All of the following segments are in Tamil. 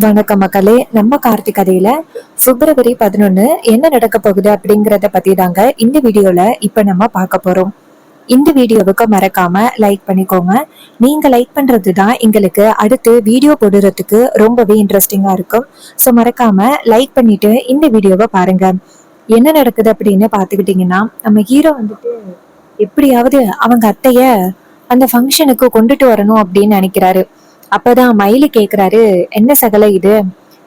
வணக்கம் மக்களே. நம்ம கார்த்திக் கதையில பிப்ரவரி 11 என்ன நடக்க போகுது அப்படிங்கறத பத்தி தாங்க இந்த வீடியோல இப்ப நம்ம பார்க்க போறோம். இந்த வீடியோவுக்கு மறக்காம லைக் பண்ணிக்கோங்க. நீங்க லைக் பண்றது தான் எங்களுக்கு அடுத்து வீடியோ போடுறதுக்கு ரொம்பவே இன்ட்ரெஸ்டிங்கா இருக்கும். ஸோ மறக்காம லைக் பண்ணிட்டு இந்த வீடியோவை பாருங்க. என்ன நடக்குது அப்படின்னு பாத்துக்கிட்டீங்கன்னா, நம்ம ஹீரோ வந்துட்டு எப்படியாவது அவங்க அத்தைய அந்த ஃபங்க்ஷனுக்கு கொண்டுட்டு வரணும் அப்படின்னு நினைக்கிறாரு. அப்பதான் மயிலு கேக்குறாரு, என்ன சகல இது,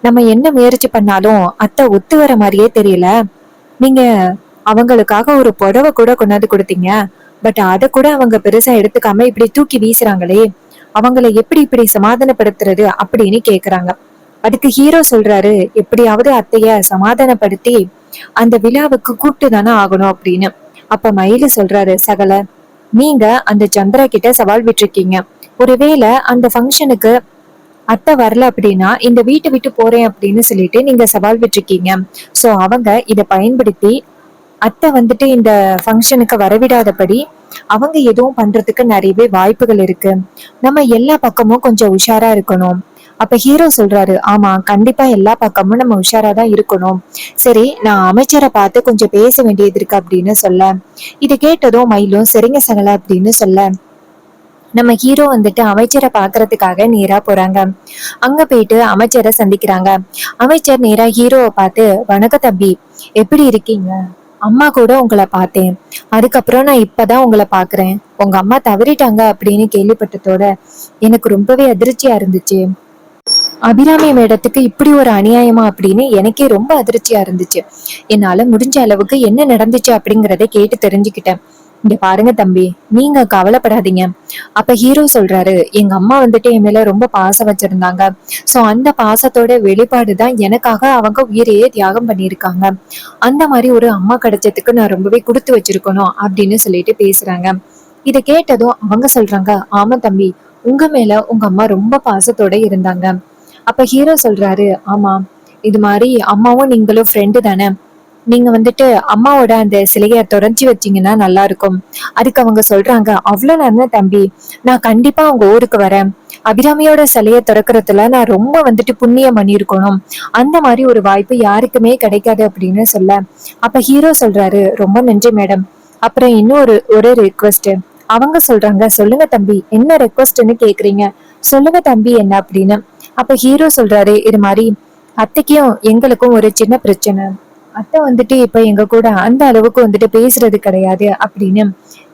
நம்ம என்ன முயற்சி பண்ணாலும் அத்தை ஒத்து வர மாதிரியே தெரியல. நீங்க அவங்களுக்காக ஒரு புடவை கூட கொண்டாந்து கொடுத்தீங்க. பட் அத கூட அவங்க பெருசா எடுத்துக்காம இப்படி தூக்கி வீசுறாங்களே, அவங்கள எப்படி இப்படி சமாதானப்படுத்துறது அப்படின்னு கேக்குறாங்க. அதுக்கு ஹீரோ சொல்றாரு, எப்படியாவது அத்தைய சமாதானப்படுத்தி அந்த விழாவுக்கு கூப்பிட்டு தானே ஆகணும் அப்படின்னு. அப்ப மயிலு சொல்றாரு, சகல நீங்க அந்த சந்திரா கிட்ட சவால் விட்டுருக்கீங்க. ஒருவேளை அந்த ஃபங்க்ஷனுக்கு அத்தை வரல அப்படின்னா இந்த வீட்டை விட்டு போறேன் அப்படின்னு சொல்லிட்டு நீங்க சவால் விட்டுருக்கீங்க. சோ அவங்க இதை பயன்படுத்தி அத்தை வந்துட்டு இந்த ஃபங்க்ஷனுக்கு வரவிடாதபடி அவங்க எதுவும் பண்றதுக்கு நிறையவே வாய்ப்புகள் இருக்கு. நம்ம எல்லா பக்கமும் கொஞ்சம் உஷாரா இருக்கணும். அப்ப ஹீரோ சொல்றாரு, ஆமா கண்டிப்பா எல்லா பக்கமும் நம்ம உஷாரா தான் இருக்கணும். சரி, நான் அமைச்சரை பார்த்து கொஞ்சம் பேச வேண்டியது இருக்கு அப்படின்னு சொல்ல, இதை கேட்டதும் மயிலும் சரிங்க சகல அப்படின்னு சொல்ல, நம்ம ஹீரோ வந்துட்டு அமைச்சரை பாக்குறதுக்காக நேரா போறாங்க. அங்க போயிட்டு அமைச்சரை சந்திக்கிறாங்க. அமைச்சர் நேரா ஹீரோவை பார்த்து, வணக்கம் தம்பி, எப்படி இருக்கீங்க? அம்மா கூட உங்களை பார்த்தேன். அதுக்கப்புறம் நான் இப்பதான் உங்களை பாக்குறேன். உங்க அம்மா தவறிட்டாங்க அப்படின்னு கேள்விப்பட்டதோட எனக்கு ரொம்பவே அதிர்ச்சியா இருந்துச்சு. அபிராமி மேடத்துக்கு இப்படி ஒரு அநியாயமா அப்படின்னு எனக்கே ரொம்ப அதிர்ச்சியா இருந்துச்சு. என்னால முடிஞ்ச அளவுக்கு என்ன நடந்துச்சு அப்படிங்கறத கேட்டு தெரிஞ்சுக்கிட்டேன். இங்க பாருங்க தம்பி, நீங்க கவலைப்படாதீங்க. அப்ப ஹீரோ சொல்றாரு, எங்க அம்மா வந்துட்டு என் மேல ரொம்ப பாசம் வச்சிருந்தாங்க. சோ அந்த பாசத்தோட வெளிப்பாடுதான் எனக்காக அவங்க உயிரையே தியாகம் பண்ணியிருக்காங்க. அந்த மாதிரி ஒரு அம்மா கிடைச்சதுக்கு நான் ரொம்பவே கொடுத்து வச்சிருக்கணும் அப்படின்னு சொல்லிட்டு பேசுறாங்க. இத கேட்டதும் அவங்க சொல்றாங்க, ஆமா தம்பி, உங்க மேல உங்க அம்மா ரொம்ப பாசத்தோட இருந்தாங்க. அப்ப ஹீரோ சொல்றாரு, ஆமா, இது மாதிரி அம்மாவும் நீங்களும் ஃப்ரெண்டு தானே. நீங்க வந்துட்டு அம்மாவோட அந்த சிலைய தொடர்ச்சி வச்சீங்கன்னா நல்லா இருக்கும். அதுக்கு அவங்க சொல்றாங்க, அவ்வளவு நேரம் தம்பி, நான் கண்டிப்பா அவங்க ஊருக்கு வரேன். அபிராமியோட சிலைய திறக்கிறதுல நான் ரொம்ப வந்துட்டு புண்ணியம் பண்ணியிருக்கணும். அந்த மாதிரி ஒரு வாய்ப்பு யாருக்குமே கிடைக்காது அப்படின்னு சொல்ல, அப்ப ஹீரோ சொல்றாரு, ரொம்ப நன்றி மேடம். அப்புறம் இன்னும் ஒரு ஒரு ரெக்வஸ்ட். அவங்க சொல்றாங்க, சொல்லுங்க தம்பி, என்ன ரெக்வஸ்ட்னு கேக்குறீங்க, சொல்லுங்க தம்பி என்ன அப்படின்னு. அப்ப ஹீரோ சொல்றாரு, இது மாதிரி அத்தைக்கும் எங்களுக்கும் ஒரு சின்ன பிரச்சனை. அத்தை வந்துட்டு இப்ப எங்க கூட அந்த அளவுக்கு வந்துட்டு பேசுறது கிடையாது அப்படின்னு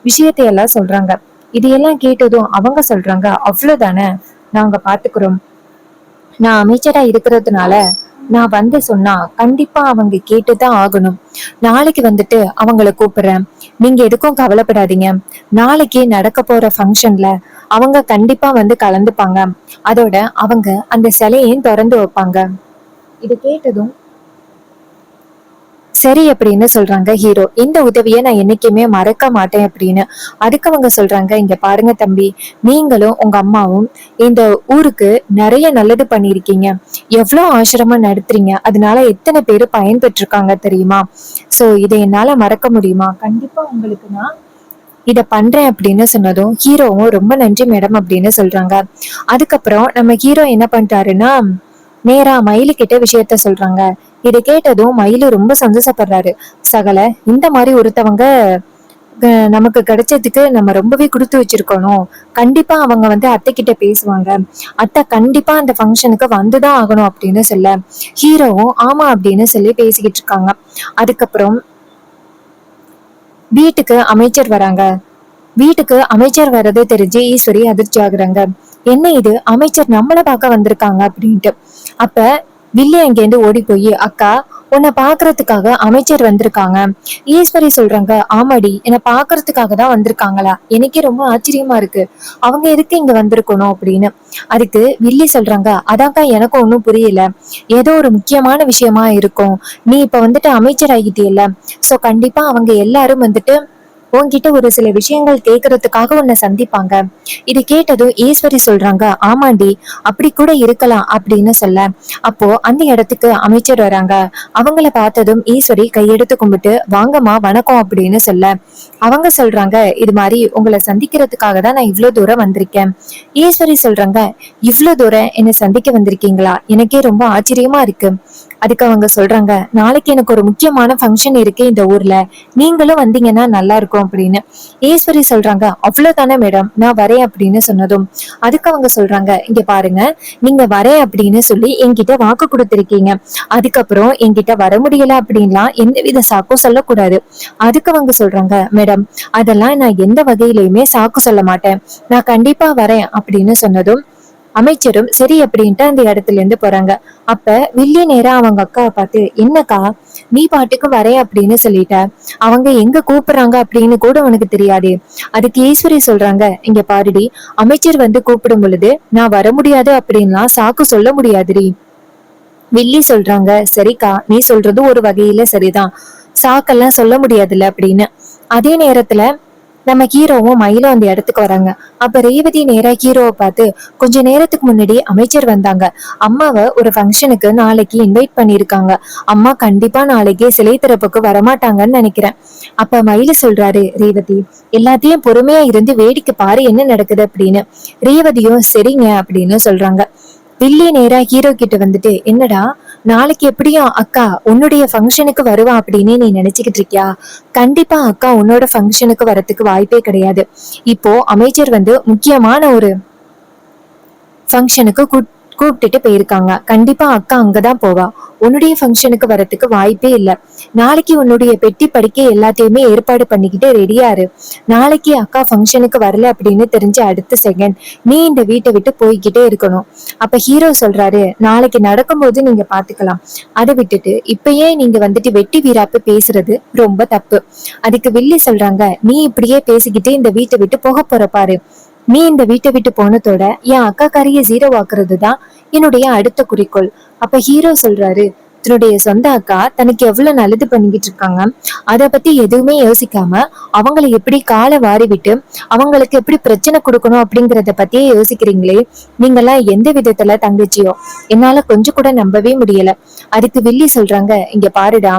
விஷயத்தையெல்லாம் சொல்றாங்க. இதையெல்லாம் கேட்டதும் அவங்க சொல்றாங்க, அவ்வளவுதானே, நாங்க பாத்துக்கிறோம். நான் அமைச்சரா இருக்கிறதுனால நான் வந்து சொன்னா கண்டிப்பா அவங்க கேட்டுதான் ஆகணும். நாளைக்கு வந்துட்டு அவங்கள கூப்பிடுறேன். நீங்க எதுக்கும் கவலைப்படாதீங்க. நாளைக்கு நடக்க போற ஃபங்க்ஷன்ல அவங்க கண்டிப்பா வந்து கலந்துப்பாங்க. அதோட அவங்க அந்த சிலையையும் திறந்து வைப்பாங்க. இதை கேட்டதும் சரி அப்படின்னு சொல்றாங்க ஹீரோ. இந்த உதவியை நான் என்னைக்குமே மறக்க மாட்டேன் அப்படின்னு. அதுக்கு அவங்க சொல்றாங்க, இங்க பாருங்க தம்பி, நீங்களும் உங்க அம்மாவும் இந்த ஊருக்கு நிறைய நல்லது பண்ணிருக்கீங்க. எவ்வளவு ஆசிரமம் நடத்துறீங்க, அதனால எத்தனை பேரு பயன்பெற்றிருக்காங்க தெரியுமா? சோ இதை என்னால மறக்க முடியுமா? கண்டிப்பா உங்களுக்கு நான் இத பண்றேன் அப்படின்னு சொன்னதும் ஹீரோவும் ரொம்ப நன்றி மேடம் அப்படின்னு சொல்றாங்க. அதுக்கப்புறம் நம்ம ஹீரோ என்ன பண்ணிட்டாருன்னா, நேரா மயிலு கிட்ட விஷயத்த சொல்றாங்க. இதை கேட்டதும் மயிலு ரொம்ப சந்தோஷப்படுறாரு. சகல, இந்த மாதிரி ஒருத்தவங்க நமக்கு கிடைச்சதுக்கு நம்ம ரொம்பவே கொடுத்து வச்சிருக்கணும். கண்டிப்பா அவங்க வந்து அத்தை கிட்ட பேசுவாங்க. அத்தை கண்டிப்பா அந்த ஃபங்க்ஷனுக்கு வந்துதான் ஆகணும் அப்படின்னு சொல்ல, ஹீரோவும் ஆமா அப்படின்னு சொல்லி பேசிக்கிட்டு இருக்காங்க. அதுக்கப்புறம் வீட்டுக்கு அமைச்சர் வராங்க. வீட்டுக்கு அமைச்சர் வர்றது தெரிஞ்சு ஈஸ்வரி அதிர்ச்சி ஆகுறாங்க. என்ன இது, அமைச்சர் நம்மள பார்க்க வந்திருக்காங்க அப்படின்ட்டு. அப்ப வில்லி அங்கேருந்து ஓடி போய், அக்கா உன்னை பாக்குறதுக்காக அமைச்சர் வந்திருக்காங்க. ஈஸ்வரி சொல்றாங்க, ஆமாடி, என்னை பாக்குறதுக்காக தான் வந்திருக்காங்களா? எனக்கே ரொம்ப ஆச்சரியமா இருக்கு. அவங்க எதுக்கு இங்க வந்திருக்கணும் அப்படின்னு. அதுக்கு வில்லி சொல்றாங்க, அதாக்கா எனக்கும் ஒன்னும் புரியல. ஏதோ ஒரு முக்கியமான விஷயமா இருக்கும். நீ இப்ப வந்துட்டு அமைச்சர் ஆகிட்டியல்ல, சோ கண்டிப்பா அவங்க எல்லாரும் வந்துட்டு உன்கிட்ட ஒரு சில விஷயங்கள் கேட்கறதுக்காக உன்னை சந்திப்பாங்க. இது கேட்டதும் ஈஸ்வரி சொல்றாங்க, ஆமாண்டி, அப்படி கூட இருக்கலாம் அப்படின்னு சொல்ல, அப்போ அந்த இடத்துக்கு அமைச்சர் வராங்க. அவங்கள பார்த்ததும் ஈஸ்வரி கையெடுத்து கும்பிட்டு, வாங்கம்மா வணக்கம் அப்படின்னு சொல்ல, அவங்க சொல்றாங்க, இது மாதிரி உங்களை சந்திக்கிறதுக்காக தான் நான் இவ்வளவு தூரம் வந்திருக்கேன். ஈஸ்வரி சொல்றாங்க, இவ்வளவு தூரம் என்னை சந்திக்க வந்திருக்கீங்களா? எனக்கே ரொம்ப ஆச்சரியமா இருக்கு. அதுக்கு அவங்க சொல்றாங்க, நாளைக்கு எனக்கு ஒரு முக்கியமான ஃபங்க்ஷன் இருக்கு இந்த ஊர்ல, நீங்களும் வந்தீங்கன்னா நல்லா இருக்கும் அப்படின்னு. ஈஸ்வரி சொல்றாங்க, அவ்வளவுதானே மேடம், நான் வரேன் அப்படின்னு சொன்னதும் அதுக்கு அவங்க சொல்றாங்க, இங்க பாருங்க, நீங்க வரேன் அப்படின்னு சொல்லி என்கிட்ட வாக்கு கொடுத்திருக்கீங்க, அதுக்கப்புறம் என்கிட்ட வர முடியல அப்படின்லாம் எந்தவித சாக்கும் சொல்லக்கூடாது. அதுக்கு அவங்க சொல்றாங்க, மேடம், அதெல்லாம் நான் எந்த வகையிலயுமே சாக்கு சொல்ல மாட்டேன், நான் கண்டிப்பா வரேன் அப்படின்னு சொன்னதும் அமைச்சரும் சரி அப்படின்ட்டு அந்த இடத்துல இருந்து போறாங்க. அப்ப வில்லி நேரா அவங்க அக்காவை பார்த்து, என்னக்கா நீ பாட்டுக்கு வரேன் அப்படின்னு சொல்லிட்ட, அவங்க எங்க கூப்பிடுறாங்க அப்படின்னு கூட உனக்கு தெரியாது. அதுக்கு ஈஸ்வரி சொல்றாங்க, இங்க பாருடி, அமைச்சர் வந்து கூப்பிடும் பொழுது நான் வர முடியாது அப்படின்லாம் சாக்கு சொல்ல முடியாதுடி. வில்லி சொல்றாங்க, சரிக்கா, நீ சொல்றது ஒரு வகையில சரிதான், சாக்கெல்லாம் சொல்ல முடியாதுல்ல அப்படின்னு. அதே நேரத்துல நம்ம ஹீரோவும் மயிலும் அந்த இடத்துக்கு வராங்க. அப்ப ரேவதி நேரா ஹீரோவை பார்த்து, கொஞ்ச நேரத்துக்கு முன்னாடி அமைச்சர் வந்தாங்க, அம்மாவை ஒரு ஃபங்க்ஷனுக்கு நாளைக்கு இன்வைட் பண்ணிருக்காங்க, அம்மா கண்டிப்பா நாளைக்கு சிலை திறப்புக்கு வரமாட்டாங்கன்னு நினைக்கிறேன். அப்ப மயிலு சொல்றாரு, ரேவதி, எல்லாத்தையும் பொறுமையா இருந்து வேடிக்கை பாரு என்ன நடக்குது அப்படின்னு. ரேவதியும் சரிங்க அப்படின்னு சொல்றாங்க. வில்லி நேரா ஹீரோ கிட்ட வந்துட்டு, என்னடா நாளைக்கு எப்படியும் அக்கா உன்னுடைய ஃபங்க்ஷனுக்கு வருவா அப்படின்னு நீ நினைச்சுக்கிட்டு இருக்கியா? கண்டிப்பா அக்கா உன்னோட ஃபங்க்ஷனுக்கு வரத்துக்கு வாய்ப்பே கிடையாது. இப்போ அமைச்சர் வந்து முக்கியமான ஒரு ஃபங்க்ஷனுக்கு கூப்பிட்டுட்டு போயிருக்காங்க, கண்டிப்பா அக்கா அங்கதான் போவா, உன்னுடைய ஃபங்க்ஷனுக்கு வரத்துக்கு வாய்ப்பே இல்ல. நாளைக்கு உன்னுடைய பெட்டி படிக்க எல்லாத்தையுமே ஏற்பாடு பண்ணிக்கிட்டு ரெடியாரு. நாளைக்கு அக்கா ஃபங்க்ஷனுக்கு வரல அப்படின்னு தெரிஞ்ச அடுத்த செகண்ட் நீ இந்த வீட்டை விட்டு போய்கிட்டே இருக்கணும். அப்ப ஹீரோ சொல்றாரு, நாளைக்கு நடக்கும்போது நீங்க பாத்துக்கலாம், அதை விட்டுட்டு இப்பயே நீங்க வந்துட்டு வெட்டி வீராப்பு பேசுறது ரொம்ப தப்பு. அதுக்கு வில்லி சொல்றாங்க, நீ இப்படியே பேசிக்கிட்டு இந்த வீட்டை விட்டு போக போற பாரு, நீ இந்த வீட்டை விட்டு போனதோட என் அக்கா காரிய ஜீரோ ஆக்குறது தான் என்னுடைய அடுத்த குறிக்கோள். அப்ப ஹீரோ சொல்றாரு, தன்னுடைய சொந்த அக்கா தனக்கு எவ்வளவு நல்லது பண்ணிக்கிட்டு இருக்காங்க, அத பத்தி எதுவுமே யோசிக்காம அவங்களை எப்படி காலை வாரி விட்டு அவங்களுக்கு எப்படி பிரச்சனை கொடுக்கணும் அப்படிங்கறத பத்தியே யோசிக்கிறீங்களே, நீங்கெல்லாம் எந்த விதத்துல தங்கச்சியோ, என்னால கொஞ்சம் கூட நம்பவே முடியல. அதுக்கு வில்லி சொல்றாங்க, இங்க பாருடா,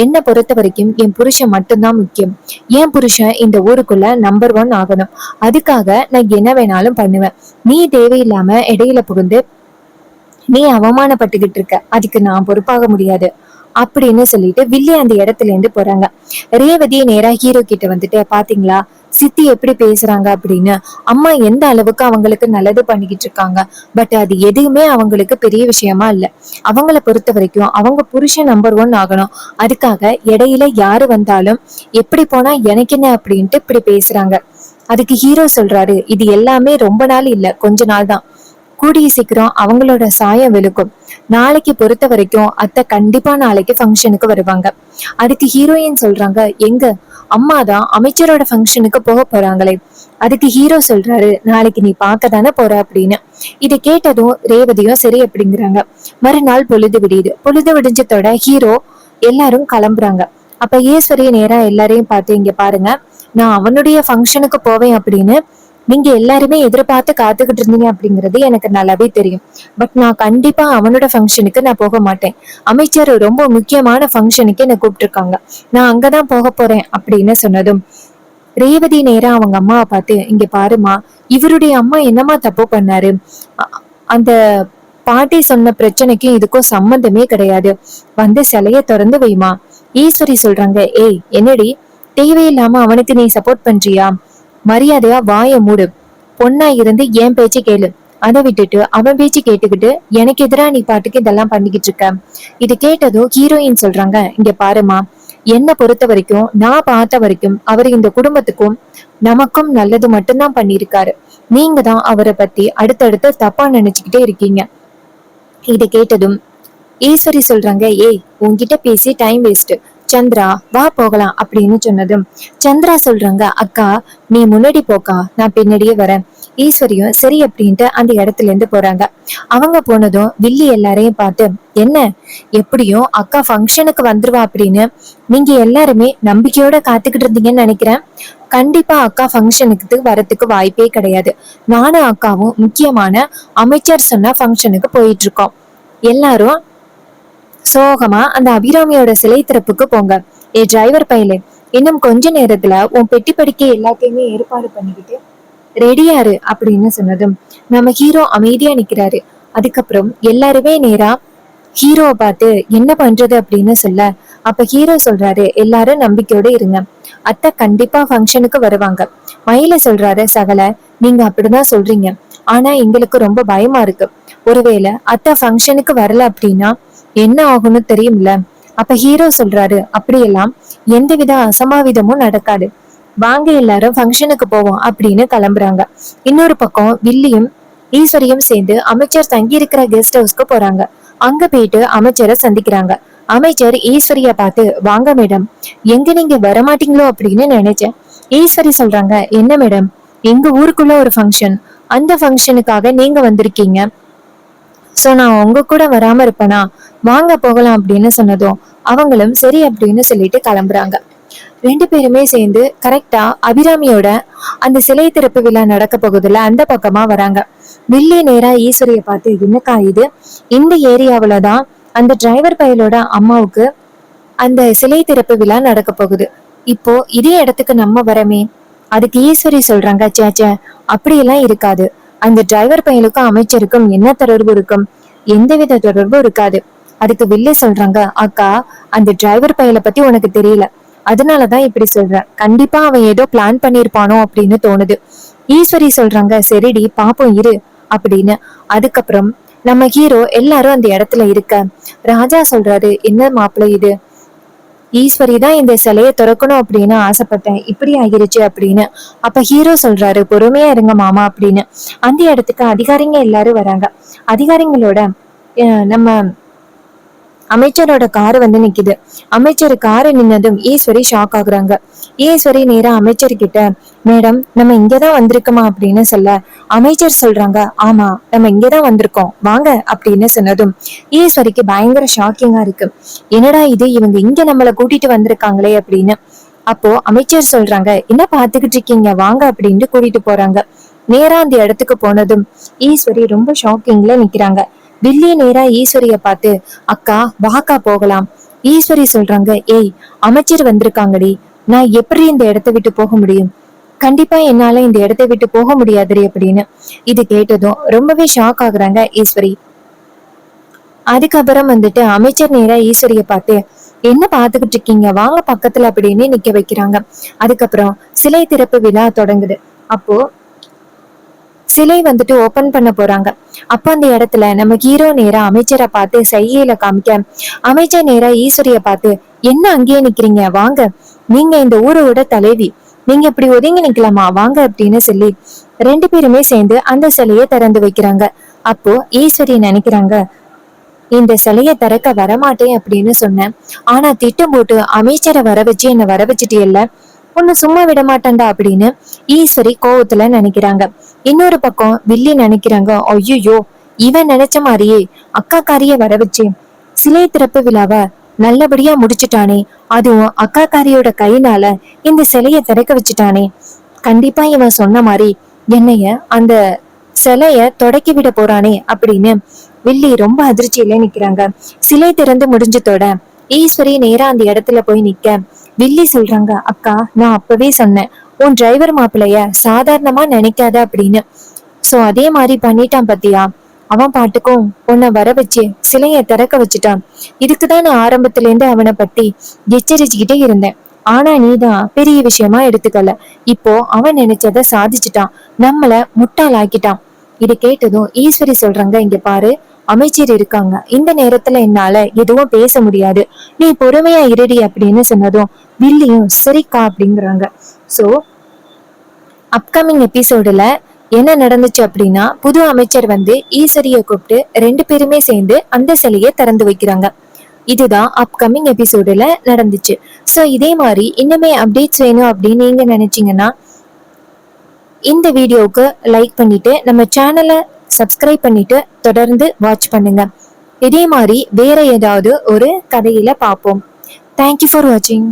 என்னை பொறுத்த வரைக்கும் என் புருஷன் மட்டும்தான் முக்கியம், என் புருஷன் இந்த ஊருக்குள்ள நம்பர் 1 ஆகணும், அதுக்காக நான் என்ன வேணாலும் பண்ணுவேன், நீ தேவையில்லாம இடையில புகுந்து நீ அவமானப்பட்டுகிட்டு இருக்க, அதுக்கு நான் பொறுப்பாக முடியாது அப்படின்னு சொல்லிட்டு வில்லி அந்த இடத்துல இருந்து போறாங்க. ரேவதி நேரா ஹீரோ கிட்ட வந்துட்டு, பாத்தீங்களா சித்தி எப்படி பேசுறாங்க அப்படின்னு, அம்மா எந்த அளவுக்கு அவங்களுக்கு நல்லது பண்ணிக்கிட்டு இருக்காங்க, பட் அது எதுவுமே அவங்களுக்கு பெரிய விஷயமா இல்ல, அவங்கள பொறுத்த வரைக்கும் அவங்க புருஷன் நம்பர் 1 ஆகணும், அதுக்காக இடையில யாரு வந்தாலும் எப்படி போனா எனக்கு என்ன அப்படின்ட்டு இப்படி பேசுறாங்க. அதுக்கு ஹீரோ சொல்றாரு, இது எல்லாமே ரொம்ப நாள் இல்ல, கொஞ்ச நாள் தான், கூடிய சீக்கிரம் அவங்களோட சாயம் வெளுக்கும், நாளைக்கு பொறுத்த வரைக்கும் அத்தை கண்டிப்பா நாளைக்கு ஃபங்க்ஷனுக்கு வருவாங்க. அதுக்கு ஹீரோயின் சொல்றாங்க, எங்க அம்மாதான் அமைச்சரோட ஃபங்க்ஷனுக்கு போக போறாங்களே. அதுக்கு ஹீரோ சொல்றாரு, நாளைக்கு நீ பார்க்க தானே போற அப்படின்னு. இதை கேட்டதும் ரேவதியும் சரி அப்படிங்கிறாங்க. மறுநாள் பொழுது விடியுது. பொழுது விடிஞ்சதோட ஹீரோ எல்லாரும் கிளம்புறாங்க. அப்ப ஈஸ்வரி நேரா எல்லாரையும் பார்த்து, இங்க பாருங்க, நான் அவனுடைய ஃபங்க்ஷனுக்கு போவேன் அப்படின்னு நீங்க எல்லாருமே எதிர்பார்த்து காத்துக்கிட்டு இருந்தீங்க அப்படிங்கிறது எனக்கு நல்லாவே தெரியும், பட் நான் கண்டிப்பா அவனோட ஃபங்க்ஷனுக்கு நான் போக மாட்டேன், அமைச்சர் ரொம்ப முக்கியமான ஃபங்க்ஷனுக்கு என்ன கூப்பிட்டுருக்காங்க, நான் அங்கதான் போக போறேன் அப்படின்னு சொன்னதும் ரேவதி நேரா அவங்க அம்மாவை பார்த்து, இங்க பாருமா, இவருடைய அம்மா என்னமா தப்பு பண்ணாரு, அந்த பாட்டி சொன்ன பிரச்சனைக்கும் இதுக்கும் சம்பந்தமே கிடையாது, வந்து சிலைய திறந்து வைமா. ஈஸ்வரி சொல்றாங்க, ஏய் என்னடி, தேவையில்லாம அவனுக்கு நீ சப்போர்ட் பண்றியா, மரியாதையா வாய மூடு, பொண்ணா இருந்து என் பேச்சு கேளு, அதை விட்டுட்டு அவன் பேச்சு கேட்டுக்கிட்டு எனக்கு எதிரா நீ பாட்டுக்கு இதெல்லாம் பண்ணிக்கிட்டு இருக்க. இது கேட்டதும் ஹீரோயின் சொல்றாங்க, இங்க பாருமா, என்ன பொறுத்த வரைக்கும் நான் பார்த்த வரைக்கும் அவர் இந்த குடும்பத்துக்கும் நமக்கும் நல்லது மட்டும்தான் பண்ணிருக்காரு, நீங்க தான் அவரை பத்தி அடுத்தடுத்து தப்பா நினைச்சுக்கிட்டே இருக்கீங்க. இதை கேட்டதும் ஈஸ்வரி சொல்றாங்க, ஏய் உன்கிட்ட பேசி டைம் வேஸ்ட், சந்திரா வா போகலாம் அப்படின்னு சொன்னதும் சந்திரா சொல்றாங்க, அக்கா நீ முன்னாடி போக்கா, நான் பின்னாடியே வரேன், ஈஸ்வரியும் சரி அப்படின்ட்டு அந்த இடத்துல இருந்து போறாங்க. அவங்க போனதும் வில்லி எல்லாரையும் பார்த்து, என்ன எப்படியும் அக்கா ஃபங்க்ஷனுக்கு வந்துருவா அப்படின்னு நீங்க எல்லாருமே நம்பிக்கையோட காத்துக்கிட்டு இருந்தீங்கன்னு நினைக்கிறேன். கண்டிப்பா அக்கா ஃபங்க்ஷனுக்கு வரத்துக்கு வாய்ப்பே கிடையாது. நானும் அக்காவும் முக்கியமான அமைச்சர் சொன்ன ஃபங்க்ஷனுக்கு போயிட்டு இருக்கோம். எல்லாரும் சோகமா அந்த அபிராமியோட சிலை திறப்புக்கு போங்க. ஏ டிரைவர் பையலே, இன்னும் கொஞ்ச நேரத்துல உன் பெட்டி படிக்க எல்லாத்தையுமே ஏற்பாடு பண்ணிக்கிட்டு ரெடியாரு அப்படின்னு சொன்னதும் நம்ம ஹீரோ அமைதியா நிக்கிறாரு. அதுக்கப்புறம் எல்லாருமே நேரா ஹீரோவை பார்த்து என்ன பண்றது அப்படின்னு சொல்ல, அப்ப ஹீரோ சொல்றாரு, எல்லாரும் நம்பிக்கையோட இருங்க, அத்தை கண்டிப்பா ஃபங்க்ஷனுக்கு வருவாங்க. மயில சொல்றாரு, சகல நீங்க அப்படிதான் சொல்றீங்க, ஆனா எங்களுக்கு ரொம்ப பயமா இருக்கு. ஒருவேளை அத்தை ஃபங்க்ஷனுக்கு வரல அப்படின்னா என்ன ஆகும்னு தெரியும்ல. அப்ப ஹீரோ சொல்றாரு, அப்படியெல்லாம் எந்தவித அசம்பாவிதமும் நடக்காது, வாங்க எல்லாரும் ஃபங்க்ஷனுக்கு போவோம் அப்படின்னு கிளம்புறாங்க. இன்னொரு பக்கம் வில்லியும் ஈஸ்வரியும் சேர்ந்து அமைச்சர் தங்கி இருக்கிற கெஸ்ட் ஹவுஸ்க்கு போறாங்க. அங்க போயிட்டு அமைச்சரை சந்திக்கிறாங்க. அமைச்சர் ஈஸ்வரிய பார்த்து, வாங்க மேடம், எங்க நீங்க வரமாட்டீங்களோ அப்படின்னு நினைச்சேன். ஈஸ்வரி சொல்றாங்க, என்ன மேடம், எங்க ஊருக்குள்ள ஒரு ஃபங்க்ஷன், அந்த ஃபங்க்ஷனுக்காக நீங்க வந்திருக்கீங்க, சோ நான் உங்க கூட வராம இருப்பேனா, வாங்க போகலாம் அப்படின்னு சொன்னதும் அவங்களும் சரி அப்படின்னு சொல்லிட்டு கிளம்புறாங்க. ரெண்டு பேருமே சேர்ந்து கரெக்டா அபிராமியோட அந்த சிலை திறப்பு விழா நடக்க போகுதுல அந்த பக்கமா வராங்க. வில்லி நேரா ஈஸ்வரிய பார்த்து, என்னக்கா இது, இந்த ஏரியாவிலதான் அந்த டிரைவர் பயலோட அம்மாவுக்கு அந்த சிலை திறப்பு விழா நடக்க போகுது, இப்போ இதே இடத்துக்கு நம்ம வரமே. அதுக்கு ஈஸ்வரி சொல்றாங்க, சேச்சே அப்படியெல்லாம் இருக்காது, அந்த டிரைவர் பையனுக்கும் அமைச்சருக்கும் என்ன தொடர்பு இருக்கும், எந்தவித தொடர்பும் இருக்காது. அதுக்கு வில்லி சொல்றாங்க, அக்கா அந்த டிரைவர் பையலை பத்தி உனக்கு தெரியல, அதனாலதான் இப்படி சொல்றேன், கண்டிப்பா அவன் ஏதோ பிளான் பண்ணிருப்பானோ அப்படின்னு தோணுது. ஈஸ்வரி சொல்றாங்க, சரிடி பாப்போம் இரு அப்படின்னு. அதுக்கப்புறம் நம்ம ஹீரோ எல்லாரும் அந்த இடத்துல இருக்க ராஜா சொல்றாரு, என்ன மாப்பிள்ளை இது, ஈஸ்வரி தான் இந்த சிலையை திறக்கணும் அப்படின்னு ஆசைப்பட்டேன், இப்படி ஆகிருச்சு அப்படின்னு. அப்ப ஹீரோ சொல்றாரு, பொறுமையா இருங்க மாமா அப்படின்னு. அந்த இடத்துக்கு அதிகாரிங்க எல்லாரும் வராங்க. அதிகாரிங்களோட நம்ம அமைச்சரோட காரு வந்து நிக்குது. அமைச்சர் காரு நின்னதும் ஈஸ்வரி ஷாக் ஆகுறாங்க. ஈஸ்வரி நேரா அமைச்சர் கிட்ட, மேடம் நம்ம இங்கதான் வந்திருக்கோமா அப்படின்னு சொல்ல, அமைச்சர் சொல்றாங்க, ஆமா நம்ம இங்கதான் வந்திருக்கோம் வாங்க அப்படின்னு சொன்னதும் ஈஸ்வரிக்கு பயங்கர ஷாக்கிங்கா இருக்கு. என்னடா இது, இவங்க இங்க நம்மள கூட்டிட்டு வந்திருக்காங்களே அப்படின்னு. அப்போ அமைச்சர் சொல்றாங்க, என்ன பாத்துக்கிட்டு இருக்கீங்க வாங்க அப்படின்ட்டு கூட்டிட்டு போறாங்க. நேரா அந்த இடத்துக்கு போனதும் ஈஸ்வரி ரொம்ப ஷாக்கிங்ல நிக்கிறாங்க. வில்லி நேரா ஈஸ்வரிய பார்த்து, அக்கா வாக்கா போகலாம். ஈஸ்வரி சொல்றாங்க, ஏய் அமைச்சர் வந்திருக்காங்கடி, நான் எப்படி இந்த இடத்த விட்டு போக முடியும், கண்டிப்பா என்னால இந்த இடத்த விட்டு போக முடியாதுரி அப்படின்னு. இது கேட்டதும் ரொம்பவே ஷாக் ஆகுறாங்க ஈஸ்வரி. அதுக்கப்புறம் வந்துட்டு அமைச்சர் நேரா ஈஸ்வரிய பார்த்து, என்ன பாத்துக்கிட்டு இருக்கீங்க வாங்க பக்கத்துல அப்படின்னு நிக்க வைக்கிறாங்க. அதுக்கப்புறம் சிலை திறப்பு விழா தொடங்குது. அப்போ சிலை வந்துட்டு ஓபன் பண்ண போறாங்க. அப்ப அந்த இடத்துல நம்ம ஹீரோ நேரா அமைச்சரை பார்த்து சைகையில காமிக்க, அமைச்சர் நேரா ஈஸ்வரிய பார்த்து, என்ன அங்கேயே நிக்கிறீங்க வாங்க, நீங்க இந்த ஊரோட தலைவி, நீங்க இப்படி ஒதுங்கி நிக்கலாமா வாங்க அப்படின்னு சொல்லி ரெண்டு பேருமே சேர்ந்து அந்த சிலையை திறந்து வைக்கிறாங்க. அப்போ ஈஸ்வரி நினைக்கிறாங்க, இந்த சிலைய திறக்க வரமாட்டேன் அப்படின்னு சொன்னேன், ஆனா திட்டம் போட்டு அமைச்சரை வர வச்சு என்ன வர வச்சுட்டு இல்ல, உன்னை சும்மா விட மாட்டேன்டா அப்படின்னு ஈஸ்வரி கோவத்துல நினைக்கிறாங்க. இன்னொரு பக்கம் வில்லி நினைக்கிறாங்க, ஐயோ இவன் நினைச்ச மாதிரியே அக்காக்காரிய வர வச்சு சிலை திறப்பு விழாவ நல்லபடியா முடிச்சுட்டானே, அதுவும் அக்காக்காரியோட கையினால இந்த சிலைய திறக்க வச்சுட்டானே, கண்டிப்பா இவன் சொன்ன மாதிரி என்னைய அந்த சிலைய தொடக்கி விட போறானே அப்படின்னு வில்லி ரொம்ப அதிர்ச்சியில நிக்கிறாங்க. சிலை திறந்து முடிஞ்சதோட ஈஸ்வரி நேரா அந்த இடத்துல போய் நிக்க, வில்லி சொல்றாங்க, அக்கா நான் அப்பவே சொன்னேன் உன் டிரைவர் மாப்பிள்ளைய சாதாரணமா நினைக்காத அப்படின்னு, சோ அதே மாதிரி பண்ணிட்டான் பத்தியா, அவன் பாட்டுக்கும் உன்னை வர வச்சு சிலைய திறக்க வச்சுட்டான். இதுக்குதான் நான் ஆரம்பத்துல இருந்து அவனை பத்தி எச்சரிச்சுக்கிட்டே இருந்தேன், ஆனா நீதான் பெரிய விஷயமா எடுத்துக்கல, இப்போ அவன் நினைச்சத சாதிச்சுட்டான், நம்மள முட்டாளாக்கிட்டான். இதை கேட்டதும் ஈஸ்வரி சொல்றாங்க, இங்க பாரு அமைச்சர் இருக்காங்க, இந்த நேரத்துல என்னால எதுவும் பேச முடியாது, நீ பொறுமையா இருடி அப்படின்னு சொன்னதும் வில்லியும் சரிக்கா அப்படிங்கிறாங்க. சோ அப்கமிங் எபிசோடுல என்ன நடந்துச்சு அப்படின்னா, புது அமைச்சர் வந்து ஈஸ்வரிய கூப்பிட்டு ரெண்டு பேருமே சேர்ந்து அந்த சிலையை திறந்து வைக்கிறாங்க. இதுதான் அப்கமிங் எபிசோடுல நடந்துச்சு. சோ இதே மாதிரி இன்னுமே அப்டேட்ஸ் வேணும் அப்படின்னு நீங்க நினைச்சீங்கன்னா இந்த வீடியோவுக்கு லைக் பண்ணிட்டு நம்ம சேனலை சப்ஸ்கிரைப் பண்ணிட்டு தொடர்ந்து வாட்ச் பண்ணுங்க. இதே மாதிரி வேற ஏதாவது ஒரு கதையில பார்ப்போம். தேங்க்யூ ஃபார் வாட்சிங்.